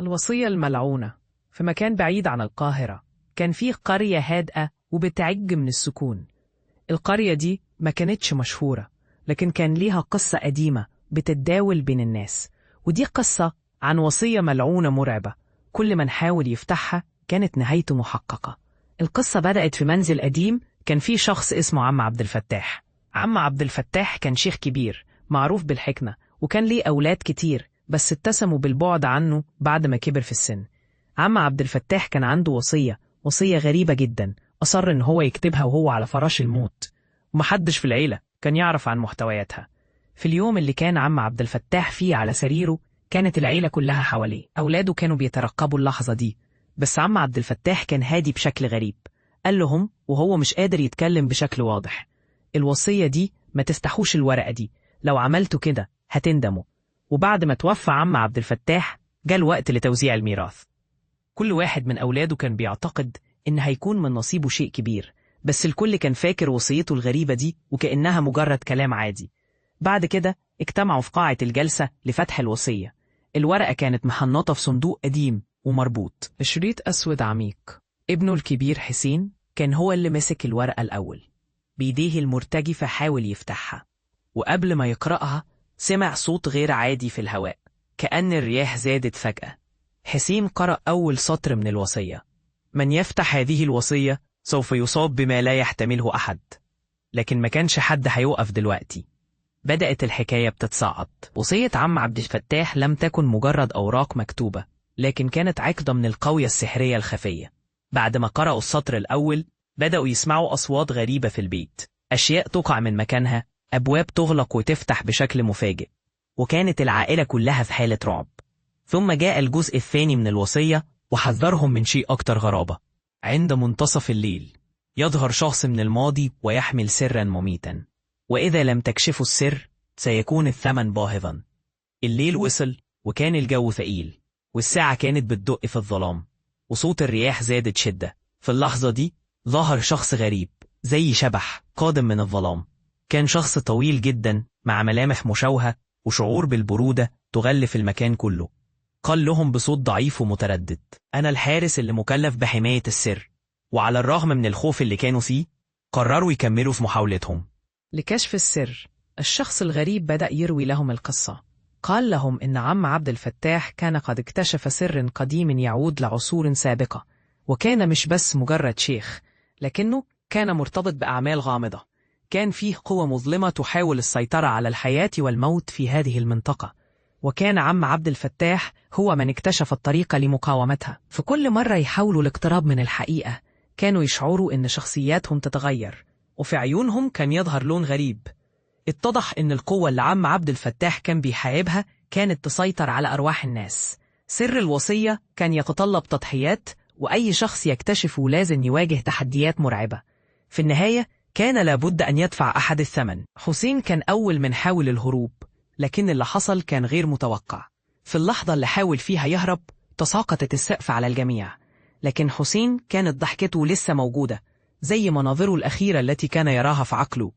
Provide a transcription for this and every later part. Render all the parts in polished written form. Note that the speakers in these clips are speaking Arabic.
الوصية الملعونة. في مكان بعيد عن القاهرة كان فيه قرية هادئة وبتعج من السكون. القرية دي ما كانتش مشهورة، لكن كان ليها قصة قديمة بتتداول بين الناس، ودي قصة عن وصية ملعونة مرعبة كل من حاول يفتحها كانت نهايته محققة. القصة بدأت في منزل قديم كان فيه شخص اسمه عم عبد الفتاح. عم عبد الفتاح كان شيخ كبير معروف بالحكمة، وكان ليه أولاد كتير بس اتسموا بالبعد عنه بعد ما كبر في السن. عم عبد الفتاح كان عنده وصية غريبة جدا، أصر إن هو يكتبها وهو على فراش الموت، ومحدش في العيلة كان يعرف عن محتوياتها. في اليوم اللي كان عم عبد الفتاح فيه على سريره كانت العيلة كلها حواليه. أولاده كانوا بيترقبوا اللحظة دي، بس عم عبد الفتاح كان هادي بشكل غريب. قال لهم وهو مش قادر يتكلم بشكل واضح: الوصية دي ما تفتحوش الورقة دي، لو عملتوا كده هتندموا. وبعد ما توفى عم عبد الفتاح جاء الوقت لتوزيع الميراث. كل واحد من أولاده كان بيعتقد إن هيكون من نصيبه شيء كبير، بس الكل كان فاكر وصيته الغريبة دي وكأنها مجرد كلام عادي. بعد كده اجتمعوا في قاعة الجلسة لفتح الوصية. الورقة كانت محنطة في صندوق قديم ومربوط بشريط أسود عميق. ابنه الكبير حسين كان هو اللي مسك الورقة الأول، بيديه المرتجفة حاول يفتحها، وقبل ما يقرأها سمع صوت غير عادي في الهواء، كأن الرياح زادت فجأة. حسين قرأ أول سطر من الوصية: من يفتح هذه الوصية سوف يصاب بما لا يحتمله أحد. لكن ما كانش حد هيوقف دلوقتي. بدأت الحكاية بتتصاعد. وصية عم عبد الفتاح لم تكن مجرد أوراق مكتوبة، لكن كانت عقدة من القوية السحرية الخفية. بعد ما قرأوا السطر الأول بدأوا يسمعوا أصوات غريبة في البيت، أشياء تقع من مكانها، أبواب تغلق وتفتح بشكل مفاجئ، وكانت العائلة كلها في حالة رعب. ثم جاء الجزء الثاني من الوصية وحذرهم من شيء أكتر غرابة. عند منتصف الليل يظهر شخص من الماضي ويحمل سرا مميتا، وإذا لم تكشفوا السر سيكون الثمن باهظا. الليل وصل وكان الجو ثقيل، والساعة كانت بتدق في الظلام، وصوت الرياح زادت شدة. في اللحظة دي ظهر شخص غريب زي شبح قادم من الظلام. كان شخص طويل جدا مع ملامح مشوهة وشعور بالبرودة تغلف المكان كله. قال لهم بصوت ضعيف ومتردد: أنا الحارس اللي مكلف بحماية السر. وعلى الرغم من الخوف اللي كانوا فيه قرروا يكملوا في محاولتهم لكشف السر. الشخص الغريب بدأ يروي لهم القصة. قال لهم إن عم عبد الفتاح كان قد اكتشف سر قديم يعود لعصور سابقة، وكان مش بس مجرد شيخ، لكنه كان مرتبط بأعمال غامضة. كان فيه قوة مظلمة تحاول السيطرة على الحياة والموت في هذه المنطقة، وكان عم عبد الفتاح هو من اكتشف الطريقة لمقاومتها. في كل مرة يحاولوا الاقتراب من الحقيقة كانوا يشعروا إن شخصياتهم تتغير، وفي عيونهم كان يظهر لون غريب. اتضح إن القوة اللي عم عبد الفتاح كان بيحاربها كانت تسيطر على أرواح الناس. سر الوصية كان يتطلب تضحيات، وأي شخص يكتشفه لازم يواجه تحديات مرعبة. في النهاية كان لابد أن يدفع أحد الثمن. حسين كان أول من حاول الهروب، لكن اللي حصل كان غير متوقع. في اللحظة اللي حاول فيها يهرب تساقطت السقف على الجميع، لكن حسين كانت ضحكته لسه موجودة زي مناظره الأخيرة التي كان يراها في عقله.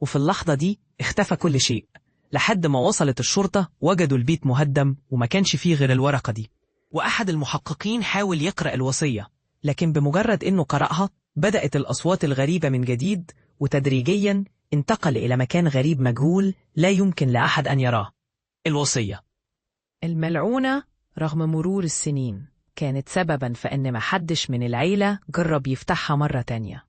وفي اللحظة دي اختفى كل شيء، لحد ما وصلت الشرطة وجدوا البيت مهدم وما كانش فيه غير الورقة دي. وأحد المحققين حاول يقرأ الوصية، لكن بمجرد إنه قرأها بدأت الأصوات الغريبة من جديد، وتدريجيا انتقل إلى مكان غريب مجهول لا يمكن لأحد أن يراه. الوصية الملعونة رغم مرور السنين كانت سببا في أن محدش من العيلة جرب يفتحها مرة تانية.